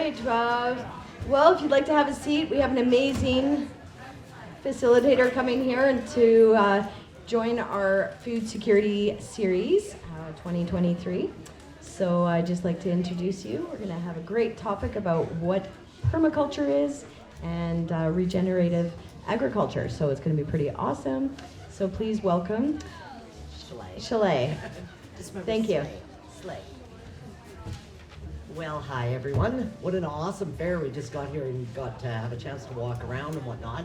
right. Well, if you'd like to have a seat, we have an amazing facilitator coming here and to join our food security series 2023. So I'd just like to introduce you. We're going to have a great topic about what permaculture is and regenerative agriculture. So it's going to be pretty awesome. So please welcome Shelaigh. Thank you. Shelaigh. Well, hi everyone. What an awesome fair. We just got here and got to have a chance to walk around and whatnot.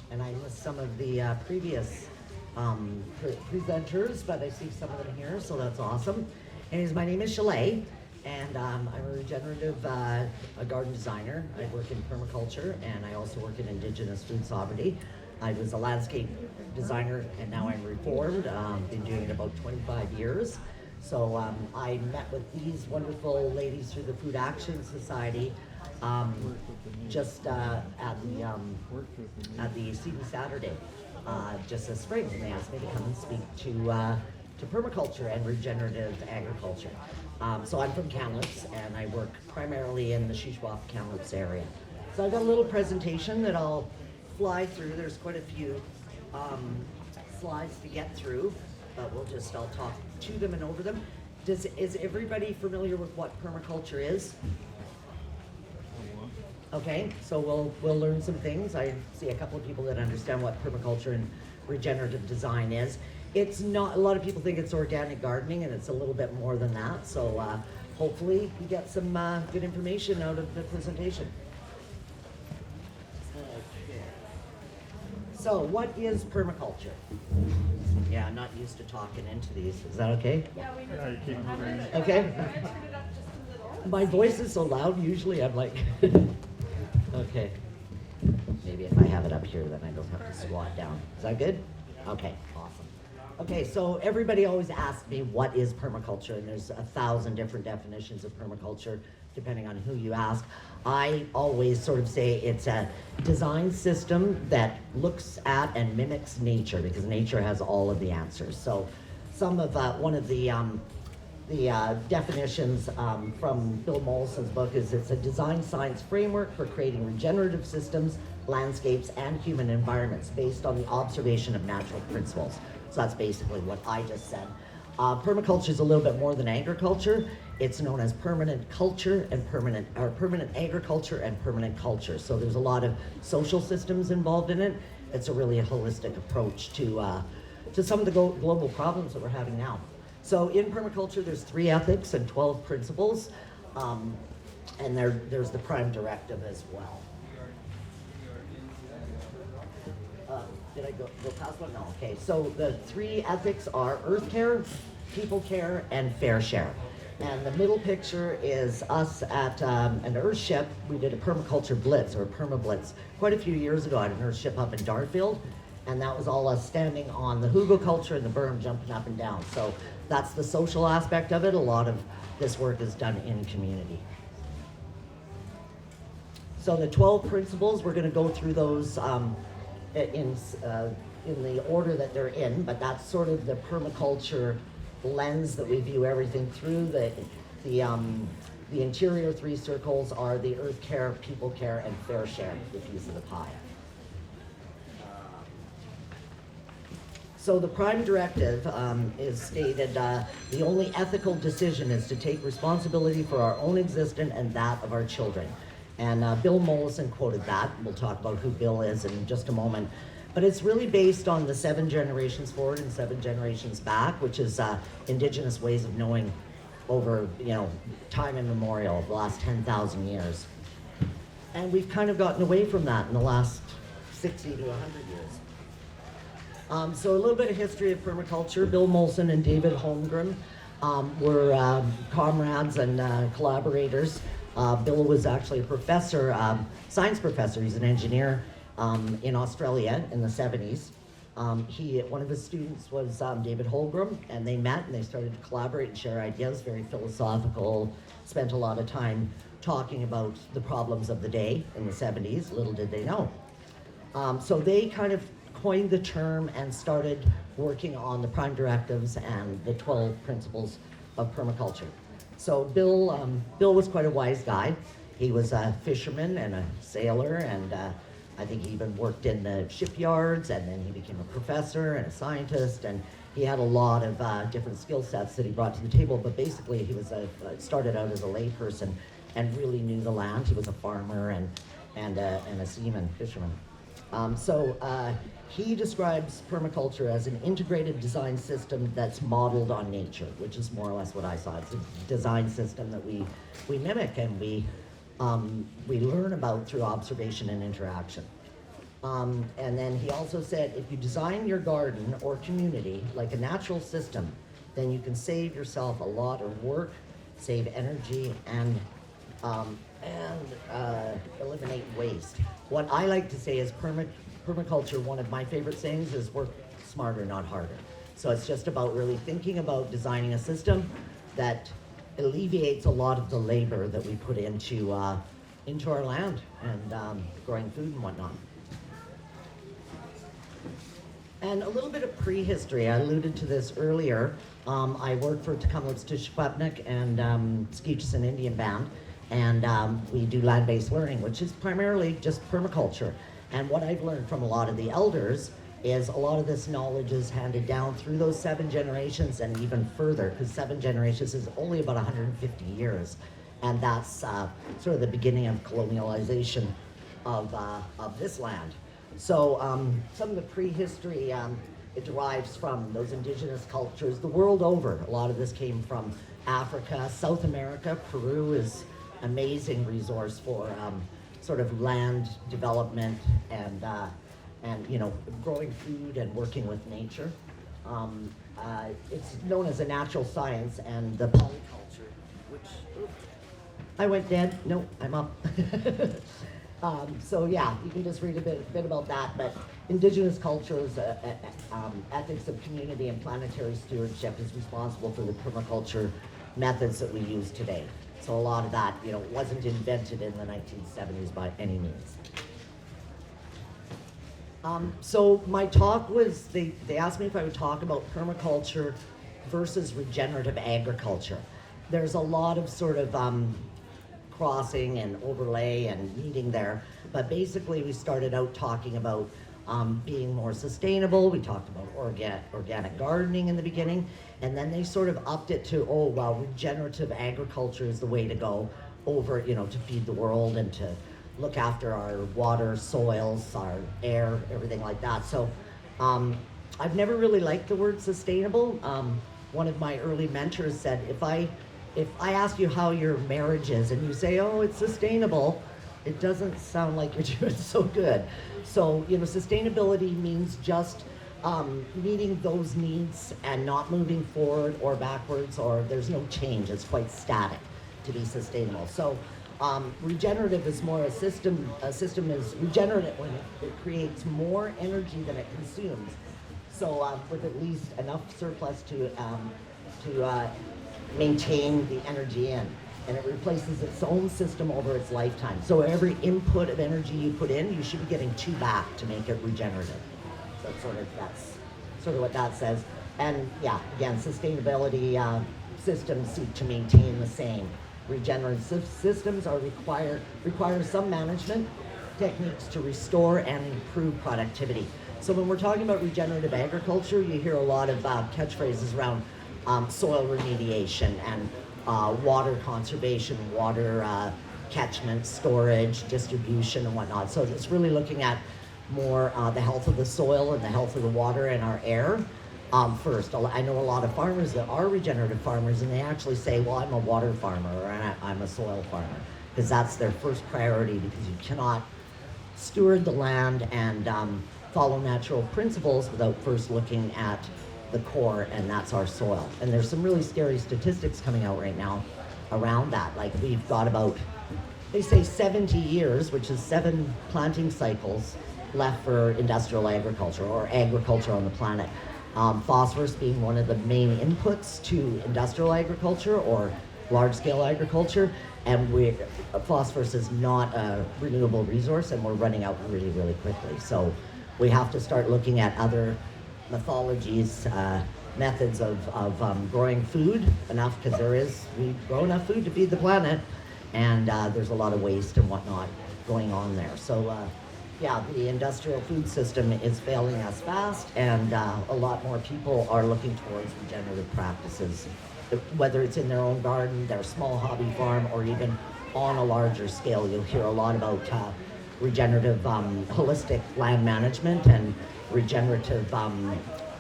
And I missed some of the previous presenters, but I see some of them here, so that's awesome. Anyways, my name is Shelaigh, and I'm a regenerative a garden designer. I work in permaculture, and I also work in Indigenous food sovereignty. I was a landscape designer, and now I'm reformed. Been doing it about 25 years. So I met with these wonderful ladies through the Food Action Society just at the Seed Saturday just this spring, and they asked me to come and speak to permaculture and regenerative agriculture. So I'm from Kamloops, and I work primarily in the Shuswap Kamloops area. So I've got a little presentation that I'll fly through. There's quite a few slides to get through, but I'll talk to them and over them. Is everybody familiar with what permaculture is? Okay, so we'll learn some things. I see a couple of people that understand what permaculture and regenerative design is. It's not, a lot of people think it's organic gardening, and it's a little bit more than that. So hopefully you get some good information out of the presentation. So what is permaculture? Yeah, I'm not used to talking into these. Is that okay? Yeah, we know. Okay. My voice is so loud, usually I'm like, okay. Maybe if I have it up here, then I don't have to squat down. Is that good? Okay, awesome. Okay, so everybody always asks me, what is permaculture? And there's 1,000 different definitions of permaculture, depending on who you ask. I always sort of say it's a design system that looks at and mimics nature, because nature has all of the answers. So some of one of the definitions from Bill Mollison's book is it's a design science framework for creating regenerative systems, landscapes, and human environments based on the observation of natural principles. So that's basically what I just said. Permaculture is a little bit more than agriculture. It's known as permanent culture and permanent agriculture and permanent culture. So there's a lot of social systems involved in it. It's a really holistic approach to some of the global problems that we're having now. So in permaculture, there's 3 ethics and 12 principles, and there's the prime directive as well. Did I go past one? No, okay. So the 3 ethics are earth care, people care, and fair share. And the middle picture is us at an earth ship. We did a permaculture blitz, or a perma blitz, quite a few years ago at an earth ship up in Darfield. And that was all us standing on the hugelkultur and the berm, jumping up and down. So that's the social aspect of it. A lot of this work is done in community. So the 12 principles, we're going to go through those in the order that they're in, but that's sort of the permaculture lens that we view everything through. The interior 3 circles are the earth care, people care, and fair share, the piece of the pie. So the prime directive is stated, the only ethical decision is to take responsibility for our own existence and that of our children. And Bill Mollison quoted that. We'll talk about who Bill is in just a moment. But it's really based on the 7 generations forward and 7 generations back, which is Indigenous ways of knowing over, time immemorial, the last 10,000 years. And we've kind of gotten away from that in the last 60 to 100 years. So a little bit of history of permaculture. Bill Mollison and David Holmgren were comrades and collaborators. Bill was actually a professor, science professor. He's an engineer in Australia in the 70s. One of his students was David Holmgren, and they met and they started to collaborate and share ideas, very philosophical, spent a lot of time talking about the problems of the day in the 70s, little did they know. So they kind of coined the term and started working on the prime directives and the 12 principles of permaculture. So Bill was quite a wise guy. He was a fisherman and a sailor, and I think he even worked in the shipyards, and then he became a professor and a scientist, and he had a lot of different skill sets that he brought to the table. But basically, he was started out as a layperson and really knew the land. He was a farmer and a seaman, fisherman. He describes permaculture as an integrated design system that's modeled on nature, which is more or less what I saw. It's a design system that we mimic and we learn about through observation and interaction. And then he also said, if you design your garden or community like a natural system, then you can save yourself a lot of work, save energy, and eliminate waste. What I like to say is permaculture, one of my favorite sayings is work smarter, not harder. So it's just about really thinking about designing a system that alleviates a lot of the labor that we put into our land and growing food and whatnot. And a little bit of prehistory. I alluded to this earlier. I work for Kamloops and Skitchison Indian Band, and we do land-based learning, which is primarily just permaculture. And what I've learned from a lot of the elders is a lot of this knowledge is handed down through those 7 generations and even further, because 7 generations is only about 150 years. And that's sort of the beginning of colonialization of this land. So some of the prehistory, it derives from those indigenous cultures the world over. A lot of this came from Africa, South America. Peru is an amazing resource for sort of land development and growing food and working with nature. It's known as a natural science, and the polyculture, which I went dead. No, I'm up. So yeah, you can just read a bit about that. But indigenous cultures, ethics of community and planetary stewardship is responsible for the permaculture methods that we use today. So a lot of that, wasn't invented in the 1970s by any means. So my talk was, they asked me if I would talk about permaculture versus regenerative agriculture. There's a lot of sort of crossing and overlay and meeting there, but basically we started out talking about being more sustainable. We talked about organic gardening in the beginning, and then they sort of upped it to, regenerative agriculture is the way to go over, to feed the world and to look after our water, soils, our air, everything like that. So I've never really liked the word sustainable. One of my early mentors said, if I ask you how your marriage is and you say, oh, it's sustainable, it doesn't sound like you're doing so good. So, sustainability means just meeting those needs and not moving forward or backwards, or there's no change. It's quite static to be sustainable. So regenerative is more a system. A system is regenerative when it creates more energy than it consumes. So with at least enough surplus to maintain the energy in. And it replaces its own system over its lifetime. So every input of energy you put in, you should be getting 2 back to make it regenerative. So that's sort of what that says. And yeah, again, sustainability systems seek to maintain the same. Regenerative systems require some management techniques to restore and improve productivity. So when we're talking about regenerative agriculture, you hear a lot of catchphrases around soil remediation and water conservation, water catchment, storage, distribution, and whatnot. So it's really looking at more the health of the soil and the health of the water and our air first. I know a lot of farmers that are regenerative farmers, and they actually say, well, I'm a water farmer or I'm a soil farmer, because that's their first priority, because you cannot steward the land and follow natural principles without first looking at the core, and that's our soil. And there's some really scary statistics coming out right now around that. Like, we've got about, they say 70 years, which is 7 planting cycles left for industrial agriculture or agriculture on the planet. Phosphorus being one of the main inputs to industrial agriculture or large-scale agriculture, and phosphorus is not a renewable resource, and we're running out really, really quickly. So we have to start looking at other methodologies, methods of growing food enough, because we grow enough food to feed the planet, and there's a lot of waste and whatnot going on there. So yeah, the industrial food system is failing us fast, and a lot more people are looking towards regenerative practices, whether it's in their own garden, their small hobby farm, or even on a larger scale. You'll hear a lot about regenerative holistic land management and regenerative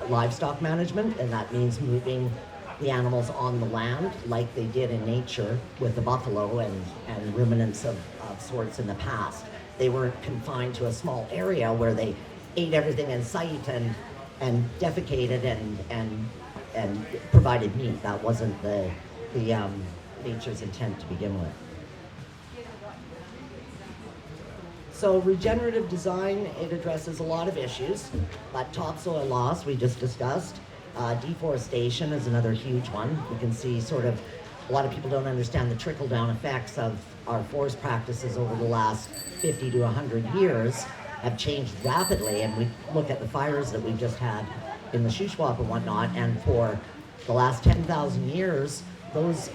livestock management, and that means moving the animals on the land like they did in nature with the buffalo and ruminants of sorts in the past. They weren't confined to a small area where they ate everything in sight and defecated and provided meat. That wasn't the nature's intent to begin with. So regenerative design, it addresses a lot of issues, but topsoil loss we just discussed. Deforestation is another huge one. You can see sort of a lot of people don't understand the trickle-down effects of our forest practices over the last 50 to 100 years have changed rapidly, and we look at the fires that we've just had in the Shuswap and whatnot, and for the last 10,000 years, those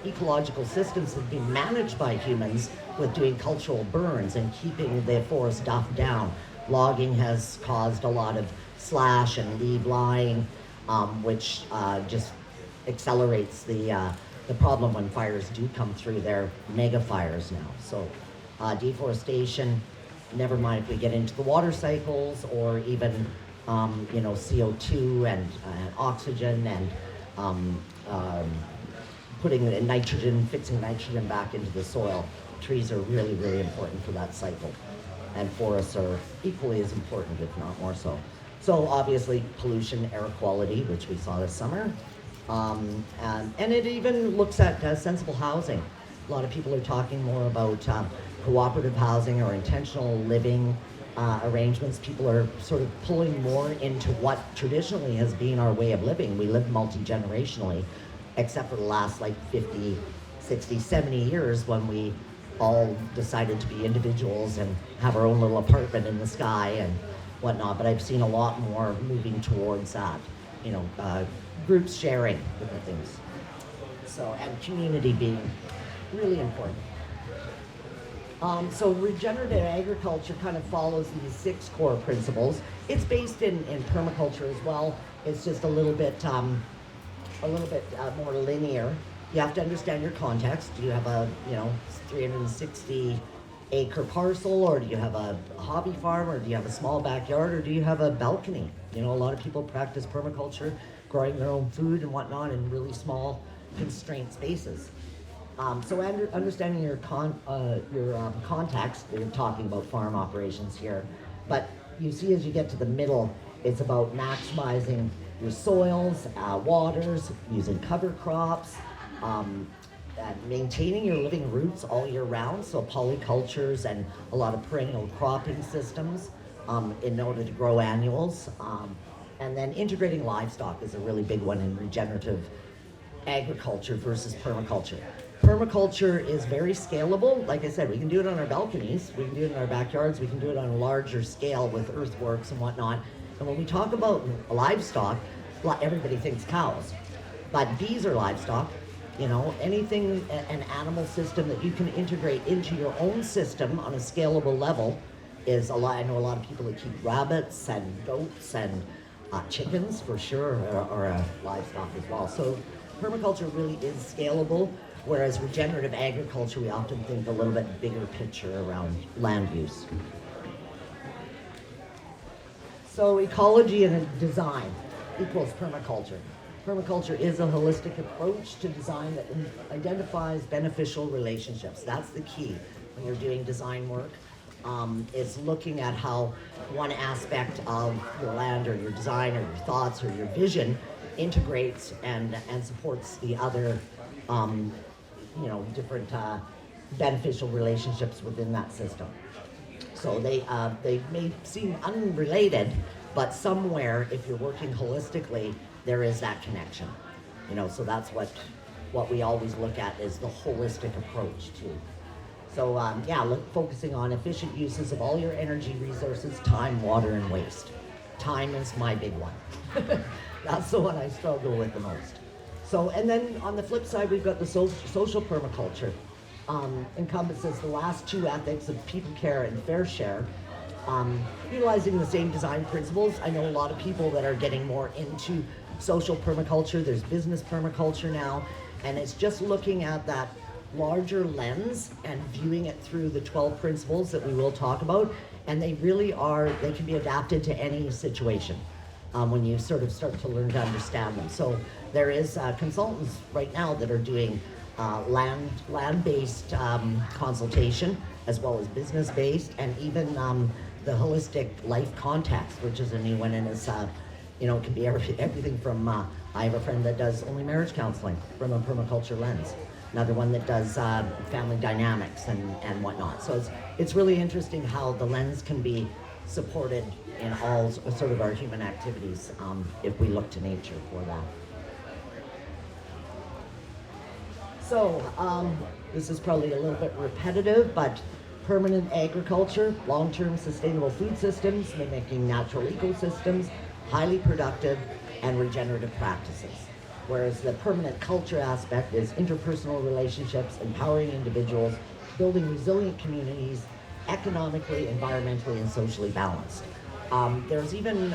ecological systems have been managed by humans with doing cultural burns and keeping the forest duff down. Logging has caused a lot of slash and leaf lying, which just accelerates the problem when fires do come through. They're mega fires now. So deforestation, never mind if we get into the water cycles or even CO2 and oxygen and putting in nitrogen, fixing nitrogen back into the soil. Trees are really, really important for that cycle. And forests are equally as important, if not more so. So obviously pollution, air quality, which we saw this summer. And it even looks at sensible housing. A lot of people are talking more about cooperative housing or intentional living arrangements. People are sort of pulling more into what traditionally has been our way of living. We live multi-generationally, except for the last like 50, 60, 70 years when we all decided to be individuals and have our own little apartment in the sky and whatnot. But I've seen a lot more moving towards that, groups sharing different things. So, and community being really important. So regenerative agriculture kind of follows these 6 core principles. It's based in permaculture as well. It's just a little bit more linear. You have to understand your context. Do you have a 360 acre parcel, or do you have a hobby farm, or do you have a small backyard, or do you have a balcony? A lot of people practice permaculture, growing their own food and whatnot in really small constrained spaces. So understanding your context, we're talking about farm operations here, but you see as you get to the middle, it's about maximizing your soils, waters, using cover crops, maintaining your living roots all year round, so polycultures and a lot of perennial cropping systems in order to grow annuals. And then integrating livestock is a really big one in regenerative agriculture versus permaculture. Permaculture is very scalable. Like I said, we can do it on our balconies, we can do it in our backyards, we can do it on a larger scale with earthworks and whatnot. And when we talk about livestock, everybody thinks cows, but bees are livestock. Anything, an animal system that you can integrate into your own system on a scalable level is a lot. I know a lot of people that keep rabbits and goats and chickens for sure are livestock as well. So permaculture really is scalable, whereas regenerative agriculture, we often think a little bit bigger picture around land use. So ecology and design equals permaculture. Permaculture is a holistic approach to design that identifies beneficial relationships. That's the key when you're doing design work. It's looking at how one aspect of your land or your design or your thoughts or your vision integrates and supports the other, different beneficial relationships within that system. So they may seem unrelated, but somewhere, if you're working holistically, there is that connection. So that's what we always look at is the holistic approach too. So focusing on efficient uses of all your energy resources, time, water, and waste. Time is my big one. That's the one I struggle with the most. So, and then on the flip side, we've got the social permaculture. encompasses the last two ethics of people care and fair share. Utilizing the same design principles. I know a lot of people that are getting more into social permaculture. There's business permaculture now, and it's just looking at that larger lens and viewing it through the 12 principles that we will talk about. And they really are, they can be adapted to any situation when you sort of start to learn to understand them. So there is consultants right now that are doing land-based consultation, as well as business-based, and even the holistic life context, which is a new one, and it's you know, it can be everything from I have a friend that does only marriage counseling from a permaculture lens, another one that does family dynamics and whatnot. So it's really interesting how the lens can be supported in all sort of our human activities if we look to nature for that. So this is probably a little bit repetitive, but permanent agriculture, long-term sustainable food systems, mimicking natural ecosystems, highly productive and regenerative practices. Whereas the permanent culture aspect is interpersonal relationships, empowering individuals, building resilient communities, economically, environmentally, and socially balanced. There's even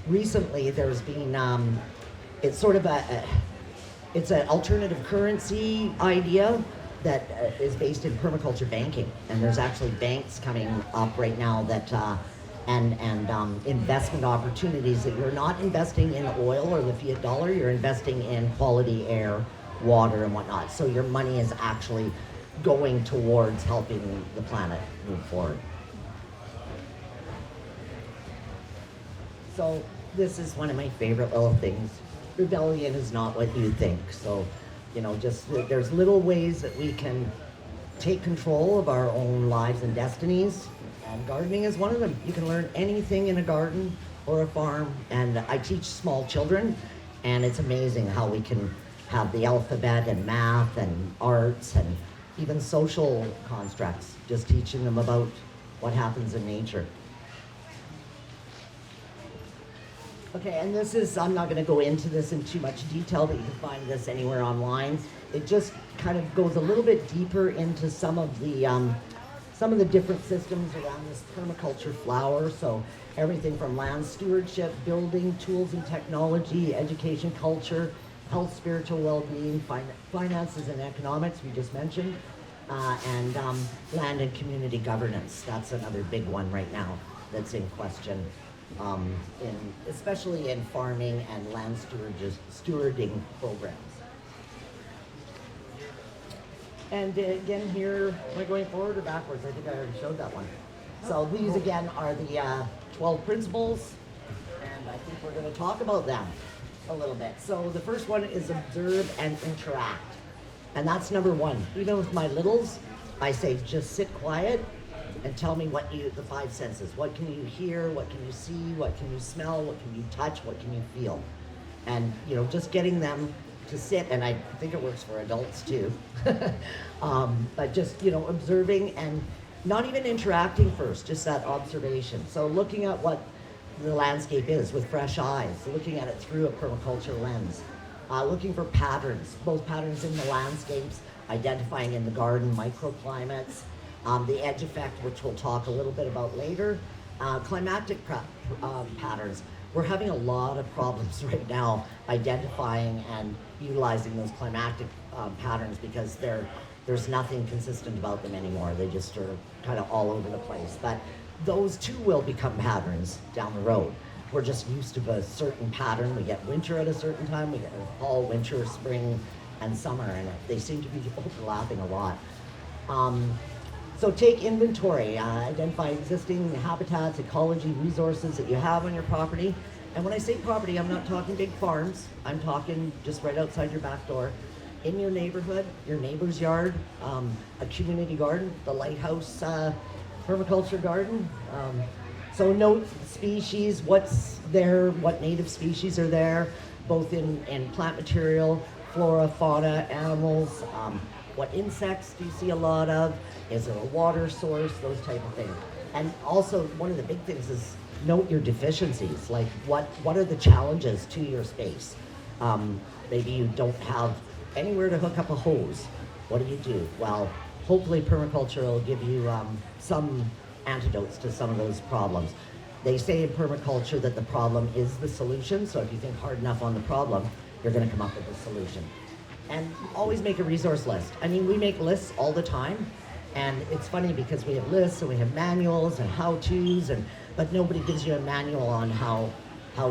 recently there's been it's sort of it's an alternative currency idea that is based in permaculture banking, and there's actually banks coming up right now that and investment opportunities that you're not investing in oil or the fiat dollar, you're investing in quality air, water, and whatnot. So your money is actually going towards helping the planet move forward. So this is one of my favorite little things. Rebellion is not what you think. So, you know, just there's little ways that we can take control of our own lives and destinies. And gardening is one of them. You can learn anything in a garden or a farm. And I teach small children, and it's amazing how we can have the alphabet and math and arts and even social constructs, just teaching them about what happens in nature. Okay, and this is, I'm not going to go into this in too much detail, but you can find this anywhere online. It just kind of goes a little bit deeper into some of the different systems around this permaculture flower. So everything from land stewardship, building, tools and technology, education, culture, health, spiritual well-being, finances and economics, we just mentioned, and land and community governance. That's another big one right now that's in question. Especially in farming and land stewarding programs. And again here, am I going forward or backwards? I think I already showed that one. So these again are the 12 principles, and I think we're going to talk about them a little bit. So the first one is observe and interact. And that's number one. Even with my littles, I say just sit quiet and tell me what the five senses. What can you hear? What can you see? What can you smell? What can you touch? What can you feel? And, you know, just getting them to sit, and I think it works for adults too. But just, you know, observing and not even interacting first, just that observation. So looking at what the landscape is with fresh eyes, looking at it through a permaculture lens, looking for patterns, both patterns in the landscapes, identifying in the garden microclimates, the edge effect, which we'll talk a little bit about later, climatic patterns. We're having a lot of problems right now identifying and utilizing those climatic patterns because there's nothing consistent about them anymore. They just are kind of all over the place. But those too will become patterns down the road. We're just used to a certain pattern. We get winter at a certain time, we get fall, winter, spring, and summer, and they seem to be overlapping a lot. So take inventory, identify existing habitats, ecology, resources that you have on your property. And when I say property, I'm not talking big farms. I'm talking just right outside your back door, in your neighborhood, your neighbor's yard, a community garden, the lighthouse permaculture garden. So note species, what's there, what native species are there, both in plant material, flora, fauna, animals, what insects do you see a lot of? Is there a water source? Those type of things. And also, one of the big things is note your deficiencies. Like, what are the challenges to your space? Maybe you don't have anywhere to hook up a hose. What do? Well, hopefully permaculture will give you some antidotes to some of those problems. They say in permaculture that the problem is the solution, so if you think hard enough on the problem, you're going to come up with a solution. And always make a resource list. I mean, we make lists all the time, and it's funny because we have lists and we have manuals and how-tos, but nobody gives you a manual on how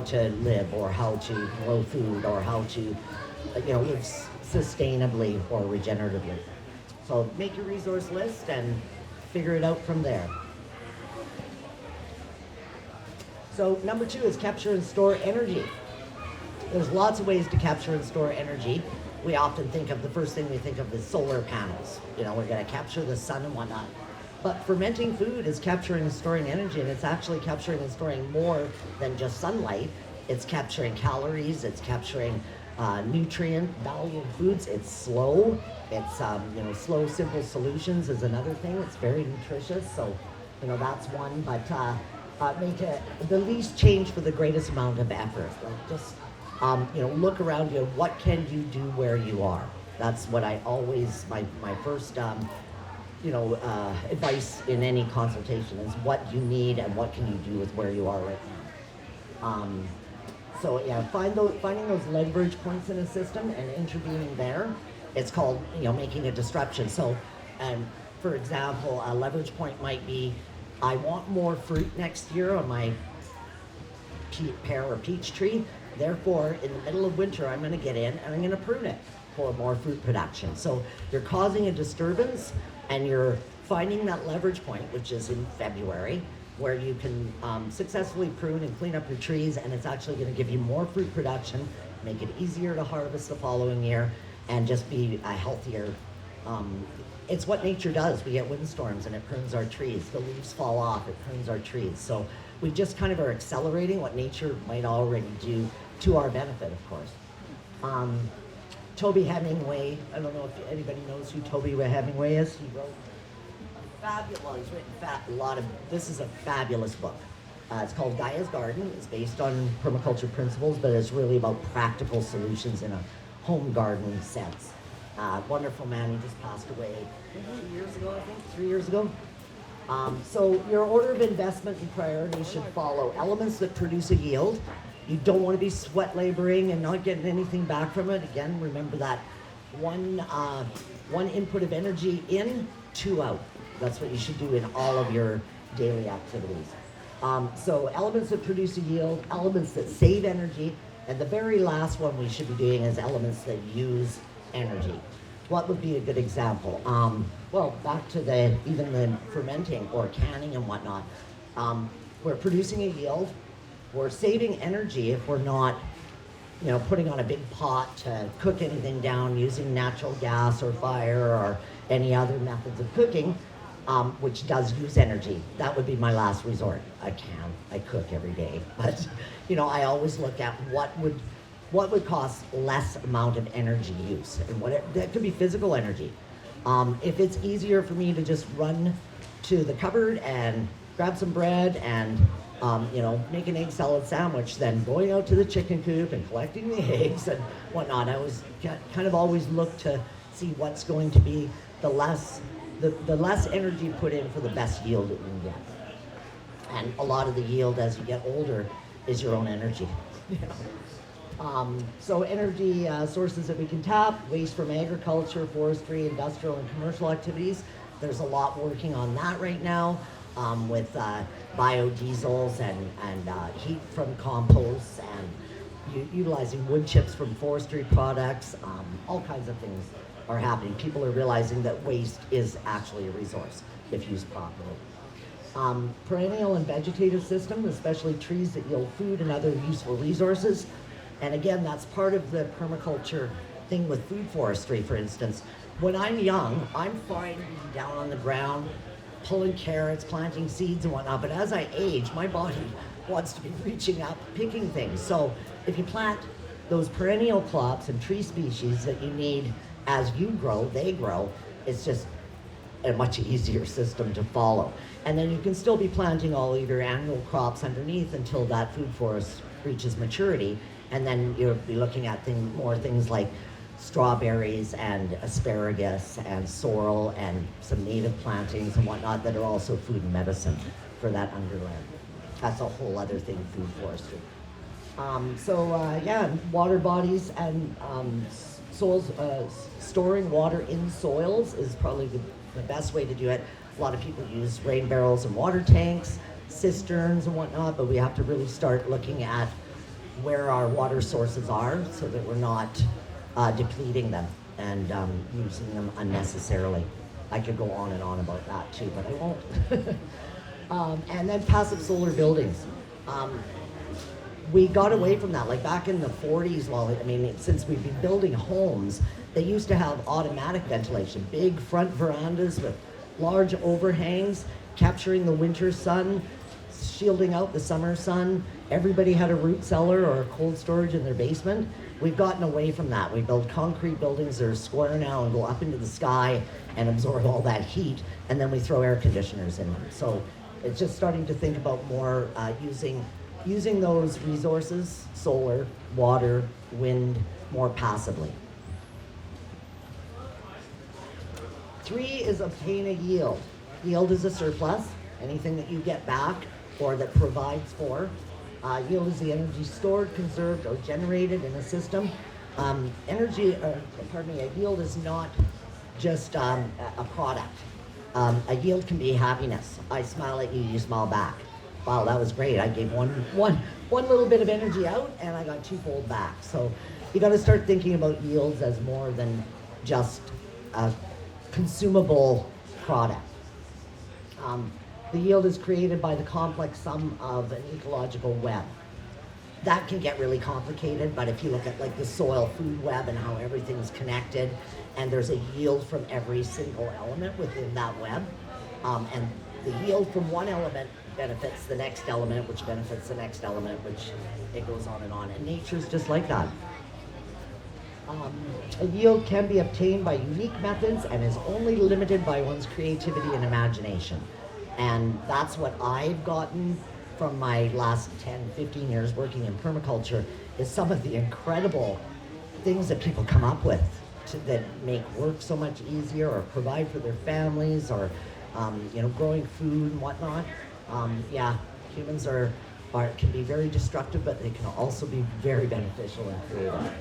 to live or how to grow food or how to live sustainably or regeneratively. So make your resource list and figure it out from there. So number 2 is capture and store energy. There's lots of ways to capture and store energy. We often think of, the first thing we think of is solar panels. We're going to capture the sun and whatnot. But fermenting food is capturing and storing energy, and it's actually capturing and storing more than just sunlight. It's capturing calories, it's capturing nutrient value in foods. It's slow. It's, slow, simple solutions is another thing. It's very nutritious, so, that's one. But make the least change for the greatest amount of effort. Like just, look around you. What can you do where you are? That's what I always, my first, advice in any consultation is what you need and what can you do with where you are right now. So yeah, finding those leverage points in a system and intervening there. It's called, making a disruption. So, for example, a leverage point might be, I want more fruit next year on my pear or peach tree. Therefore, in the middle of winter, I'm going to get in and I'm going to prune it for more fruit production. So you're causing a disturbance and you're finding that leverage point, which is in February, where you can successfully prune and clean up your trees, and it's actually going to give you more fruit production, make it easier to harvest the following year, and just be a healthier. It's what nature does. We get windstorms and it prunes our trees. The leaves fall off, it prunes our trees. So we just kind of are accelerating what nature might already do to our benefit, of course. Toby Hemingway, I don't know if anybody knows who Toby Hemingway is. He wrote he's written this is a fabulous book. It's called Gaia's Garden. It's based on permaculture principles, but it's really about practical solutions in a home garden sense. Wonderful man, he just passed away 2 years ago, I think, 3 years ago. So your order of investment and priorities should follow elements that produce a yield. You don't want to be sweat laboring and not getting anything back from it. Again, remember that one input of energy in, 2 out. That's what you should do in all of your daily activities. So elements that produce a yield, elements that save energy, and the very last one we should be doing is elements that use energy. What would be a good example? Well, back to even the fermenting or canning and whatnot. We're producing a yield. We're saving energy if we're not, putting on a big pot to cook anything down using natural gas or fire or any other methods of cooking, which does use energy. That would be my last resort. I cook every day, but I always look at what would cost less amount of energy use, and that could be physical energy. If it's easier for me to just run to the cupboard and grab some bread and make an egg salad sandwich than going out to the chicken coop and collecting the eggs and whatnot, I was kind of always look to see what's going to be the less energy put in for the best yield that we can get. And a lot of the yield as you get older is your own energy. So energy sources that we can tap, waste from agriculture, forestry, industrial, and commercial activities. There's a lot working on that right now with biodiesels and heat from composts and utilizing wood chips from forestry products. All kinds of things are happening. People are realizing that waste is actually a resource if used properly. Perennial and vegetative systems, especially trees that yield food and other useful resources. And again, that's part of the permaculture thing with food forestry, for instance. When I'm young, I'm fine being down on the ground, pulling carrots, planting seeds and whatnot, but as I age, my body wants to be reaching up, picking things. So if you plant those perennial crops and tree species that you need as you grow, they grow, it's just a much easier system to follow. And then you can still be planting all of your annual crops underneath until that food forest reaches maturity. And then you'll be looking at more things like strawberries and asparagus and sorrel and some native plantings and whatnot that are also food and medicine for that underland. That's a whole other thing, food forestry. Water bodies and soils, storing water in soils is probably the best way to do it. A lot of people use rain barrels and water tanks, cisterns and whatnot, but we have to really start looking at where our water sources are so that we're not depleting them and using them unnecessarily. I could go on and on about that too, but I won't. And then passive solar buildings. We got away from that. Like back in the 40s, since we've been building homes, they used to have automatic ventilation, big front verandas with large overhangs, capturing the winter sun, shielding out the summer sun. Everybody had a root cellar or a cold storage in their basement. We've gotten away from that. We build concrete buildings that are square now and go up into the sky and absorb all that heat, and then we throw air conditioners in them. So it's just starting to think about more using those resources, solar, water, wind, more passively. 3 is obtain a yield. Yield is a surplus, anything that you get back or that provides for. Yield is the energy stored, conserved, or generated in a system. A yield is not just a product. A yield can be happiness. I smile at you, you smile back. Wow, that was great. I gave one little bit of energy out and I got twofold back. So you got to start thinking about yields as more than just a consumable product. The yield is created by the complex sum of an ecological web. That can get really complicated, but if you look at like the soil food web and how everything's connected, and there's a yield from every single element within that web, and the yield from one element benefits the next element, which benefits the next element, which it goes on, and nature's just like that. A yield can be obtained by unique methods and is only limited by one's creativity and imagination. And that's what I've gotten from my last 10, 15 years working in permaculture, is some of the incredible things that people come up with that make work so much easier, or provide for their families, or growing food and whatnot. Humans can be very destructive, but they can also be very beneficial and creative.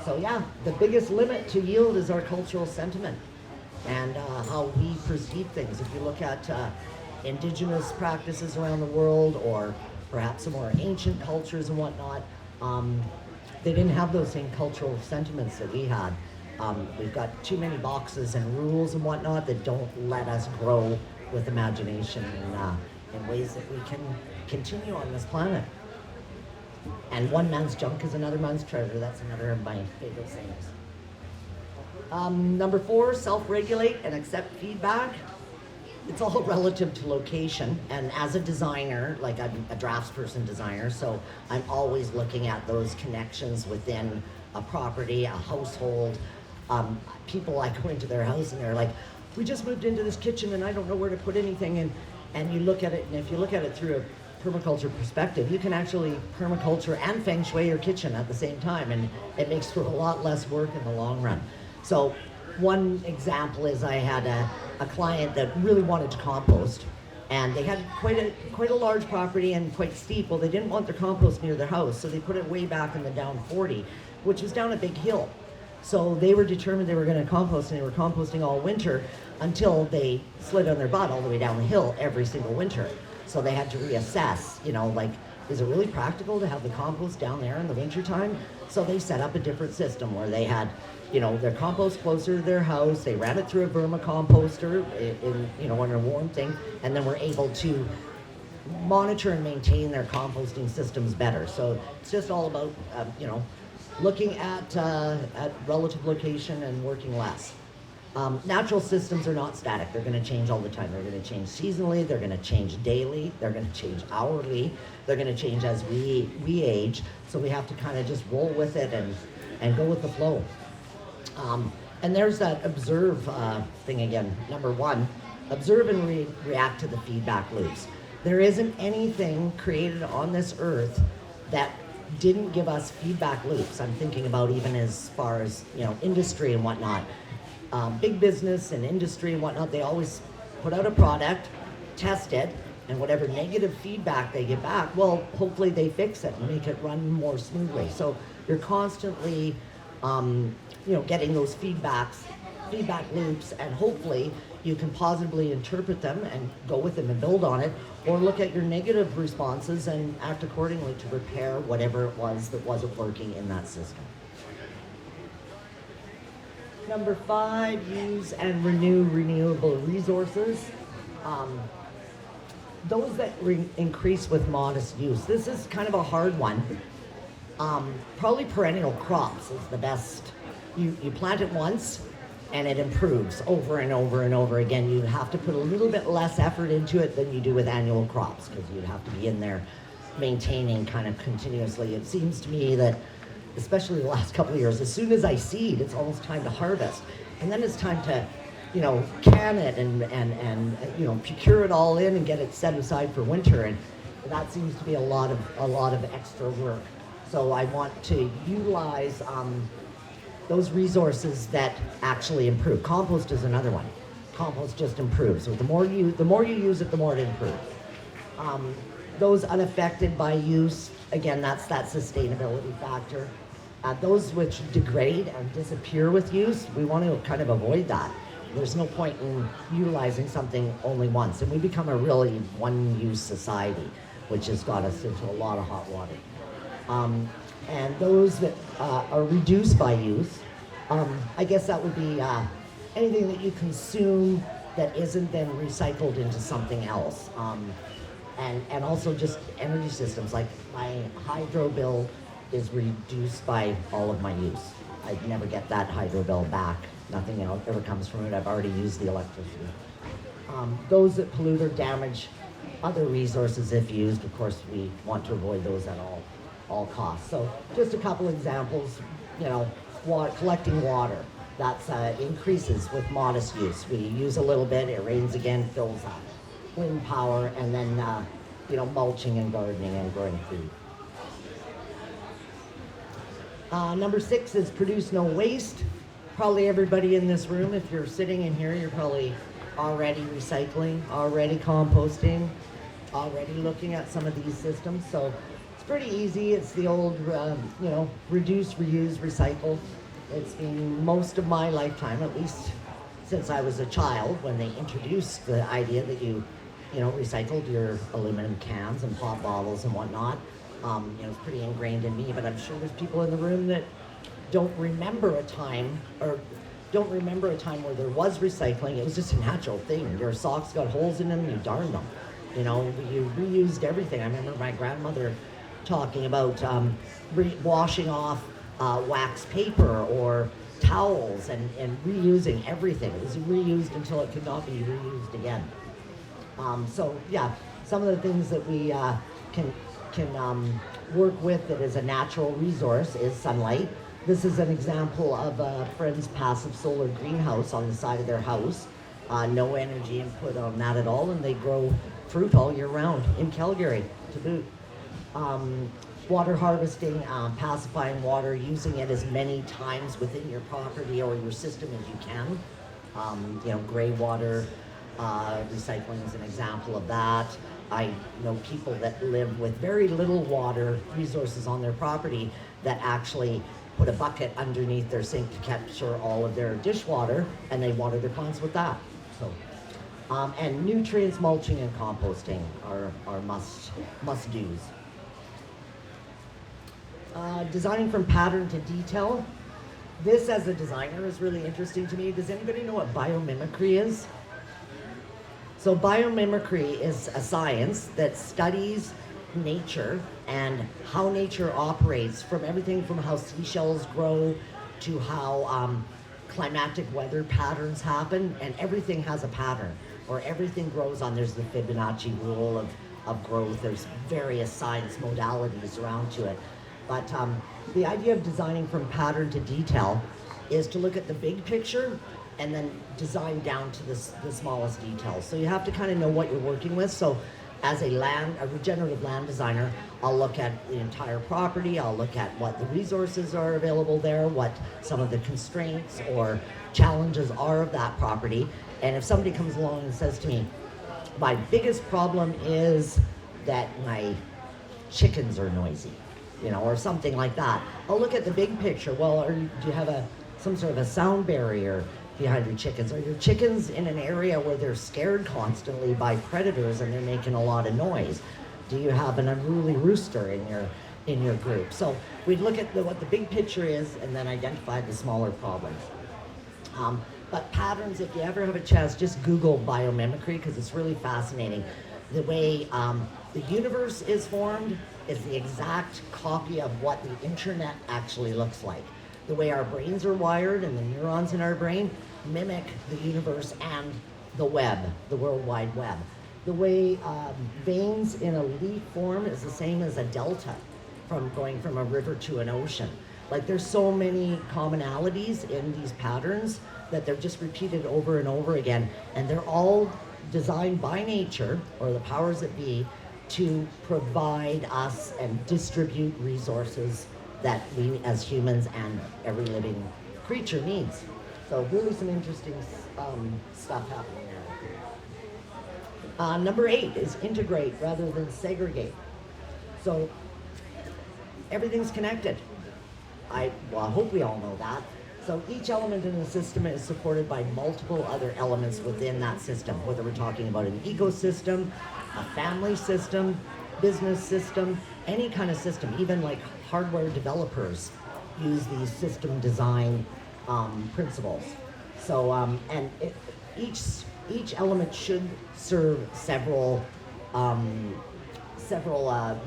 So the biggest limit to yield is our cultural sentiment and how we perceive things. If you look at indigenous practices around the world, or perhaps some more ancient cultures and whatnot, they didn't have those same cultural sentiments that we had. We've got too many boxes and rules and whatnot that don't let us grow with imagination in ways that we can continue on this planet. And one man's junk is another man's treasure. That's another of my favorite sayings. Number 4, self-regulate and accept feedback. It's all relative to location. And as a designer, like I'm a draftsperson designer, so I'm always looking at those connections within a property, a household. People, I go into their house and they're like, we just moved into this kitchen and I don't know where to put anything. And you look at it, and if you look at it through a permaculture perspective, you can actually permaculture and feng shui your kitchen at the same time, and it makes for a lot less work in the long run. So one example is I had a client that really wanted to compost, and they had quite a large property and quite steep. Well, they didn't want their compost near their house, so they put it way back in the down 40, which was down a big hill. So they were determined they were going to compost, and they were composting all winter until they slid on their butt all the way down the hill every single winter. So they had to reassess, is it really practical to have the compost down there in the wintertime? So they set up a different system where they had, their compost closer to their house. They ran it through a vermicomposter in a warm thing, and then were able to monitor and maintain their composting systems better. So it's just all about, looking at relative location and working less. Natural systems are not static. They're going to change all the time. They're going to change seasonally. They're going to change daily. They're going to change hourly. They're going to change as we age. So we have to kind of just roll with it and go with the flow. And there's that observe thing again. Number 1, observe and react to the feedback loops. There isn't anything created on this earth that didn't give us feedback loops. I'm thinking about even as far as, industry and whatnot. Big business and industry and whatnot, they always put out a product, test it, and whatever negative feedback they get back, well, hopefully they fix it and make it run more smoothly. So you're constantly, getting those feedback loops, and hopefully you can positively interpret them and go with them and build on it, or look at your negative responses and act accordingly to repair whatever it was that wasn't working in that system. Number 5, use and renew renewable resources. Those that increase with modest use. This is kind of a hard one. Probably perennial crops is the best. You plant it once and it improves over and over and over again. You have to put a little bit less effort into it than you do with annual crops, because you'd have to be in there maintaining kind of continuously. It seems to me that, especially the last couple of years, as soon as I seed, it's almost time to harvest. And then it's time to, can it and procure it all in and get it set aside for winter. And that seems to be a lot of extra work. So I want to utilize those resources that actually improve. Compost is another one. Compost just improves. So the more you use it, the more it improves. Those unaffected by use, again, that's that sustainability factor. Those which degrade and disappear with use, we want to kind of avoid that. There's no point in utilizing something only once. And we become a really one-use society, which has got us into a lot of hot water. And those that are reduced by use, I guess that would be anything that you consume that isn't then recycled into something else. And also just energy systems, like my hydro bill is reduced by all of my use. I'd never get that hydro bill back. Nothing else ever comes from it. I've already used the electricity. Those that pollute or damage other resources if used, of course, we want to avoid those at all costs. So just a couple examples, collecting water. That's increases with modest use. We use a little bit, it rains again, fills up. Wind power, and then mulching and gardening and growing food. Number 6 is produce no waste. Probably everybody in this room, if you're sitting in here, you're probably already recycling, already composting, already looking at some of these systems. So it's pretty easy. It's the old, reduce, reuse, recycle. It's been most of my lifetime, at least since I was a child, when they introduced the idea that you recycled your aluminum cans and pop bottles and whatnot. It's pretty ingrained in me, but I'm sure there's people in the room that don't remember a time where there was recycling. It was just a natural thing. Your socks got holes in them, you darned them. You reused everything. I remember my grandmother talking about washing off wax paper or towels and reusing everything. It was reused until it could not be reused again. Some of the things that we can work with that is a natural resource is sunlight. This is an example of a friend's passive solar greenhouse on the side of their house. No energy input on that at all, and they grow fruit all year round in Calgary to boot. Water harvesting, pacifying water, using it as many times within your property or your system as you can. Gray water recycling is an example of that. I know people that live with very little water resources on their property that actually put a bucket underneath their sink to capture all of their dishwater, and they water their plants with that. So, and nutrients, mulching, and composting are must-dos. Designing from pattern to detail. This, as a designer, is really interesting to me. Does anybody know what biomimicry is? So biomimicry is a science that studies nature and how nature operates, from everything from how seashells grow to how climatic weather patterns happen, and everything has a pattern, or everything grows on, there's the Fibonacci rule of growth. There's various science modalities around to it. But the idea of designing from pattern to detail is to look at the big picture and then design down to the smallest details. So you have to kind of know what you're working with. So as a regenerative land designer, I'll look at the entire property, I'll look at what the resources are available there, what some of the constraints or challenges are of that property. And if somebody comes along and says to me, my biggest problem is that my chickens are noisy, or something like that, I'll look at the big picture. Well, do you have some sort of a sound barrier behind your chickens? Are your chickens in an area where they're scared constantly by predators and they're making a lot of noise? Do you have an unruly rooster in your group? So we'd look at what the big picture is and then identify the smaller problems. But patterns, if you ever have a chance, just Google biomimicry, because it's really fascinating. The way the universe is formed is the exact copy of what the internet actually looks like. The way our brains are wired and the neurons in our brain mimic the universe and the web, the World Wide Web. The way veins in a leaf form is the same as a delta from going from a river to an ocean. Like, there's so many commonalities in these patterns that they're just repeated over and over again, and they're all designed by nature, or the powers that be, to provide us and distribute resources that we as humans and every living creature needs. So really some interesting stuff happening there. Number 8 is integrate rather than segregate. So everything's connected. I hope we all know that. So each element in the system is supported by multiple other elements within that system, whether we're talking about an ecosystem, a family system, business system, any kind of system. Even like hardware developers use these system design principles. So each element should serve several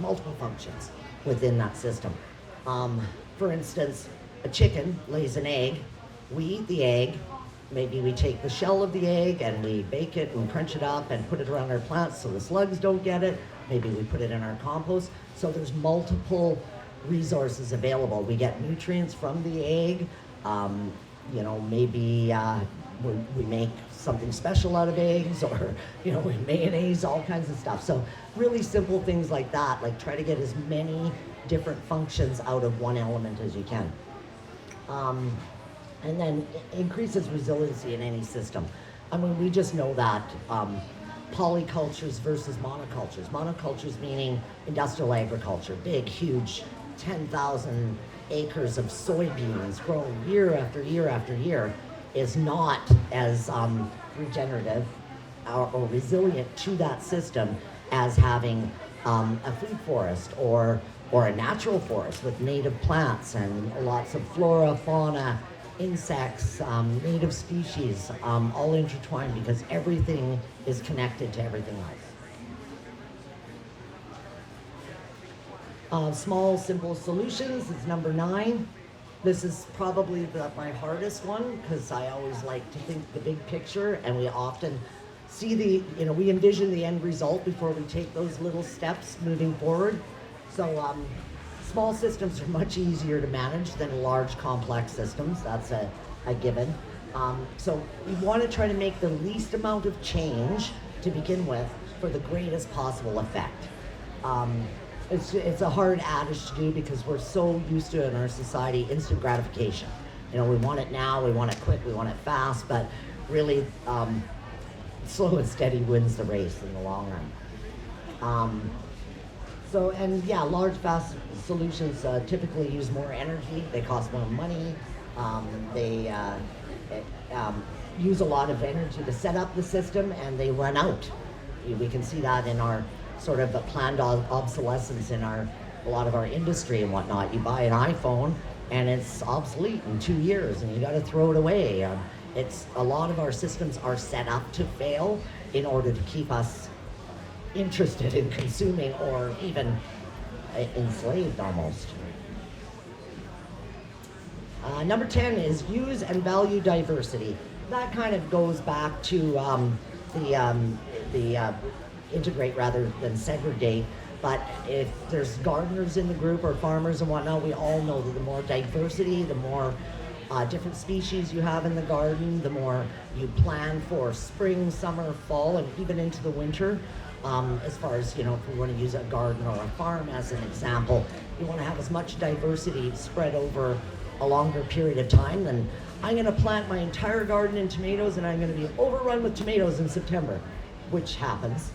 multiple functions within that system. For instance, a chicken lays an egg. We eat the egg. Maybe we take the shell of the egg and we bake it and crunch it up and put it around our plants so the slugs don't get it. Maybe we put it in our compost. So there's multiple resources available. We get nutrients from the egg. Maybe we make something special out of eggs, or mayonnaise, all kinds of stuff. So really simple things like that, like try to get as many different functions out of one element as you can. And then increases resiliency in any system. I mean, we just know that polycultures versus monocultures. Monocultures meaning industrial agriculture, big, huge, 10,000 acres of soybeans grown year after year after year, is not as regenerative or resilient to that system as having a food forest or a natural forest with native plants and lots of flora, fauna, insects, native species, all intertwined, because everything is connected to everything else. Small, simple solutions is number 9. This is probably my hardest one, because I always like to think the big picture, and we often see we envision the end result before we take those little steps moving forward. So small systems are much easier to manage than large complex systems. That's a given. So we want to try to make the least amount of change to begin with for the greatest possible effect. It's a hard adage to do because we're so used to it in our society, instant gratification. We want it now, we want it quick, we want it fast, but really slow and steady wins the race in the long run. Large, fast solutions typically use more energy, they cost more money, they use a lot of energy to set up the system, and they run out. We can see that in our sort of planned obsolescence in a lot of our industry and whatnot. You buy an iPhone and it's obsolete in 2 years and you got to throw it away. A lot of our systems are set up to fail in order to keep us interested in consuming, or even enslaved almost. Number 10 is use and value diversity. That kind of goes back to the integrate rather than segregate. But if there's gardeners in the group or farmers and whatnot, we all know that the more diversity, the more different species you have in the garden, the more you plan for spring, summer, fall, and even into the winter, As far as, if we want to use a garden or a farm as an example, you want to have as much diversity spread over a longer period of time than I'm going to plant my entire garden in tomatoes and I'm going to be overrun with tomatoes in September, which happens.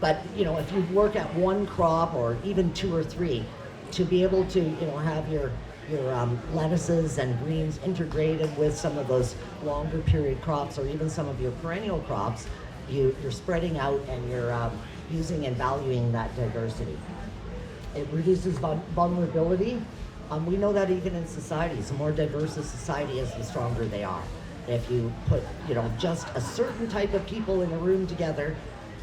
But, if you work at one crop or even 2 or 3, to be able to, have your lettuces and greens integrated with some of those longer period crops or even some of your perennial crops, you're spreading out and you're using and valuing that diversity. It reduces vulnerability. We know that even in society, the more diverse a society is, the stronger they are. If you put, just a certain type of people in a room together,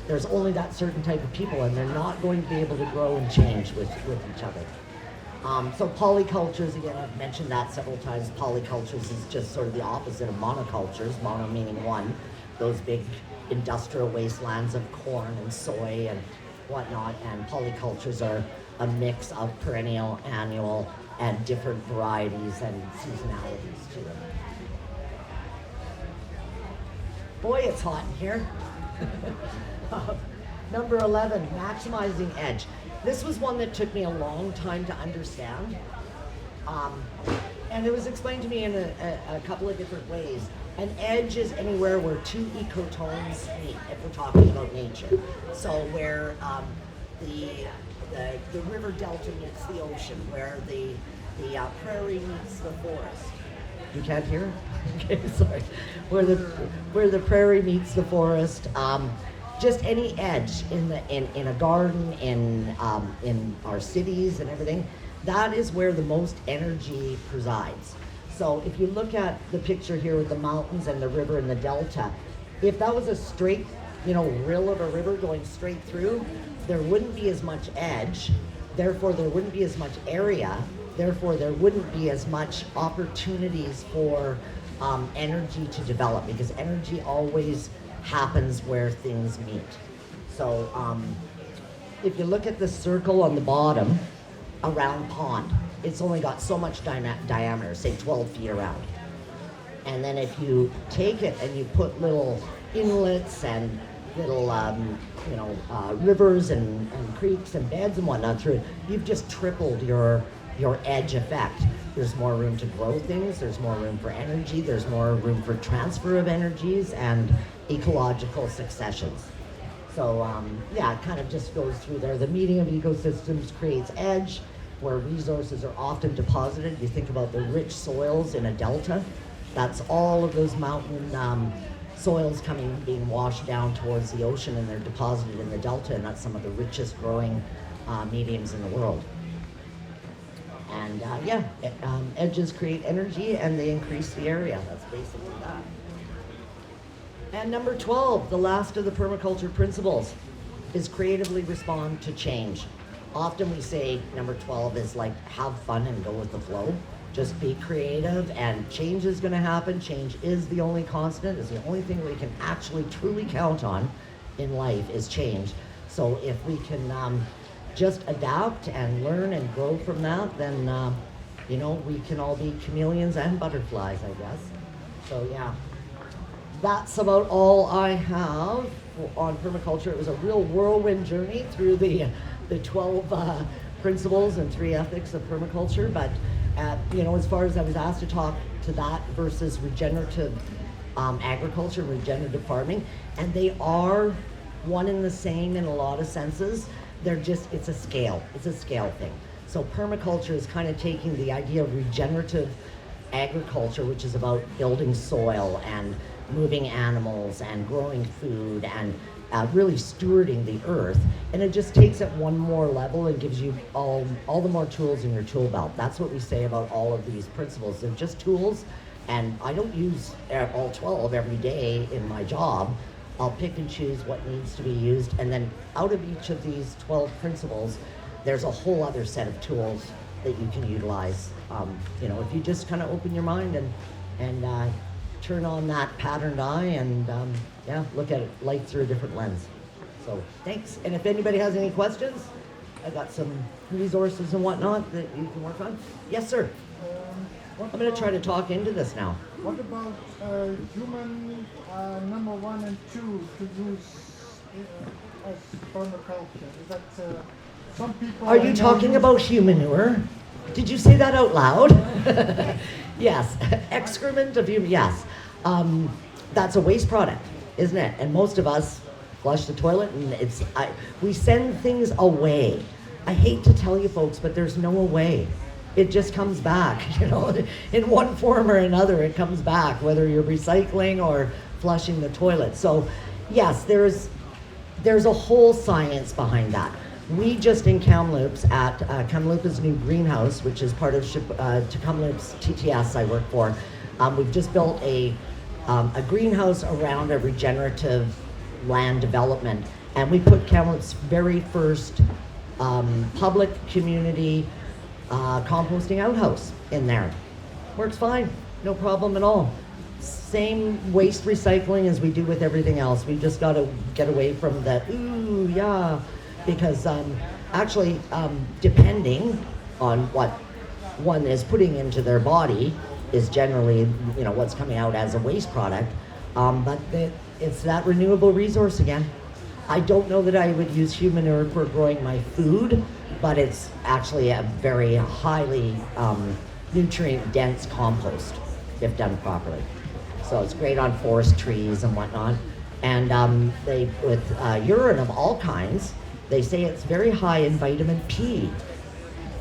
there's only that certain type of people, and they're not going to be able to grow and change with each other. So polycultures, again, I've mentioned that several times. Polycultures is just sort of the opposite of monocultures, mono meaning one, those big industrial wastelands of corn and soy and whatnot, and polycultures are a mix of perennial, annual, and different varieties and seasonalities to them. Boy, it's hot in here. Number 11, maximizing edge. This was one that took me a long time to understand. And it was explained to me in a couple of different ways. An edge is anywhere where 2 ecotones meet, if we're talking about nature. So where the river delta meets the ocean, where the prairie meets the forest. You can't hear? Okay, sorry. Where the prairie meets the forest. Just any edge in a garden, in our cities and everything, that is where the most energy presides. So if you look at the picture here with the mountains and the river and the delta, if that was a straight, rill of a river going straight through, there wouldn't be as much edge, therefore there wouldn't be as much area, therefore there wouldn't be as much opportunities for energy to develop, because energy always happens where things meet. So if you look at the circle on the bottom, a round pond, it's only got so much diameter, say 12 feet around. And then if you take it and you put little inlets and little rivers and creeks and beds and whatnot through it, you've just tripled your edge effect. There's more room to grow things, there's more room for energy, there's more room for transfer of energies and ecological successions. So it kind of just goes through there. The meeting of ecosystems creates edge, where resources are often deposited. You think about the rich soils in a delta, that's all of those mountain soils being washed down towards the ocean, and they're deposited in the delta, and that's some of the richest growing mediums in the world. And edges create energy and they increase the area. That's basically that. And number 12, the last of the permaculture principles, is creatively respond to change. Often we say number 12 is like have fun and go with the flow. Just be creative, and change is going to happen. Change is the only constant. It's the only thing we can actually truly count on in life is change. So if we can just adapt and learn and grow from that, then we can all be chameleons and butterflies, I guess. So yeah, that's about all I have on permaculture. It was a real whirlwind journey through the 12 principles and 3 ethics of permaculture, but as far as I was asked to talk to that versus regenerative agriculture, regenerative farming, and they are one and the same in a lot of senses. It's a scale thing. So permaculture is kind of taking the idea of regenerative agriculture, which is about building soil and moving animals and growing food and really stewarding the earth, and it just takes it one more level and gives you all the more tools in your tool belt. That's what we say about all of these principles. They're just tools, and I don't use all 12 every day in my job. I'll pick and choose what needs to be used, and then out of each of these 12 principles, there's a whole other set of tools that you can utilize. If you just kind of open your mind and turn on that patterned eye and look at life through a different lens. So thanks. And if anybody has any questions, I got some resources and whatnot that you can work on. Yes, sir. I'm going to try to talk into this now. What about human number 1 and 2 to use as permaculture? Is that some people? Are you talking about human manure? Did you say that out loud? Yes, excrement of human. Yes, that's a waste product, isn't it? And most of us flush the toilet, and we send things away. I hate to tell you folks, but there's no away. It just comes back, in one form or another. It comes back, whether you're recycling or flushing the toilet. So, yes, there's a whole science behind that. We just in Kamloops at Kamloops' new greenhouse, which is part of Kamloops TTS I work for. We've just built a greenhouse around a regenerative land development, and we put Kamloops' very first public community composting outhouse in there. Works fine, no problem at all. Same waste recycling as we do with everything else. We just got to get away from the ooh yeah, because actually depending on what one is putting into their body is generally what's coming out as a waste product. But it's that renewable resource again. I don't know that I would use human manure for growing my food, but it's actually a very highly nutrient-dense compost if done properly. So it's great on forest trees and whatnot. And with urine of all kinds, they say it's very high in vitamin P,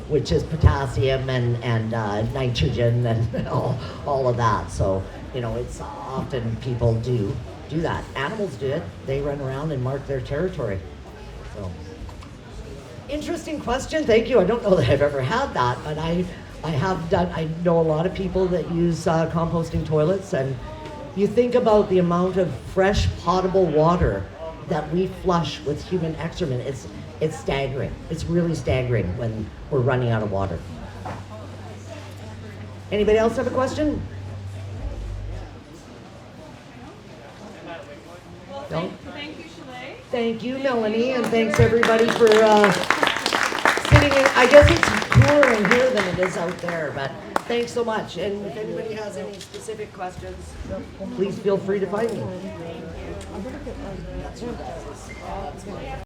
which is potassium and nitrogen and all of that. So, it's often people do that. Animals do it. They run around and mark their territory. So, interesting question. Thank you. I don't know that I've ever had that, but I know a lot of people that use composting toilets, and you think about the amount of fresh potable water that we flush with human excrement. It's staggering. It's really staggering when we're running out of water. Anybody else have a question? Well, thank you, Shelaigh. Thank you, Melanie, and thanks everybody for sitting in. I guess it's cooler in here than it is out there, but thanks so much. And if anybody has any specific questions, please feel free to find me.